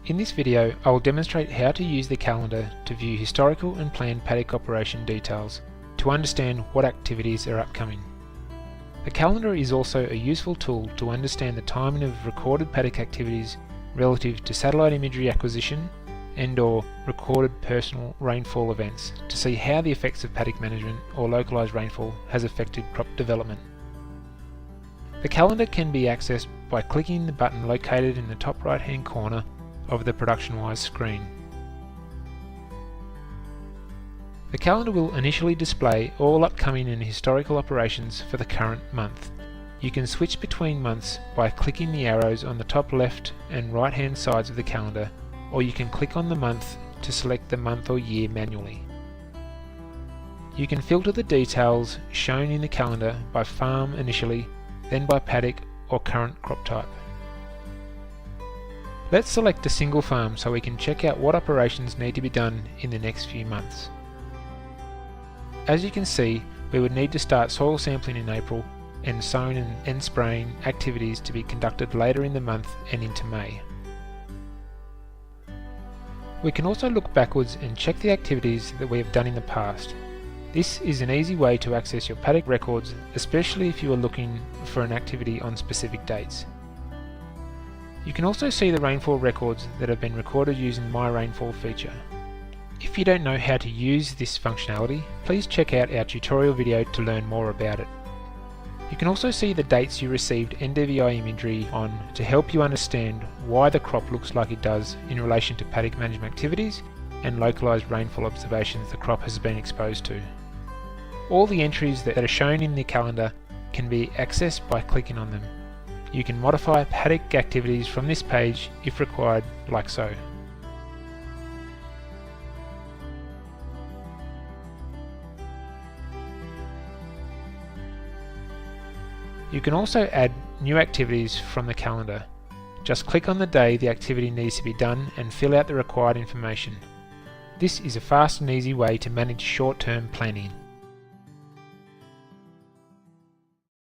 In this video, I will demonstrate how to use the calendar to view historical and planned paddock operation details to understand what activities are upcoming. The calendar is also a useful tool to understand the timing of recorded paddock activities relative to satellite imagery acquisition and/or recorded personal rainfall events to see how the effects of paddock management or localised rainfall has affected crop development. The calendar can be accessed by clicking the button located in the top right hand corner of the ProductionWise screen. The calendar will initially display all upcoming and historical operations for the current month. You can switch between months by clicking the arrows on the top left and right hand sides of the calendar, or you can click on the month to select the month or year manually. You can filter the details shown in the calendar by farm initially, then by paddock or current crop type. Let's select a single farm so we can check out what operations need to be done in the next few months. As you can see, we would need to start soil sampling in April and sown and spraying activities to be conducted later in the month and into May. We can also look backwards and check the activities that we have done in the past. This is an easy way to access your paddock records, especially if you are looking for an activity on specific dates. You can also see the rainfall records that have been recorded using My Rainfall feature. If you don't know how to use this functionality, please check out our tutorial video to learn more about it. You can also see the dates you received NDVI imagery on to help you understand why the crop looks like it does in relation to paddock management activities and localised rainfall observations the crop has been exposed to. All the entries that are shown in the calendar can be accessed by clicking on them. You can modify paddock activities from this page if required, like so. You can also add new activities from the calendar. Just click on the day the activity needs to be done and fill out the required information. This is a fast and easy way to manage short-term planning.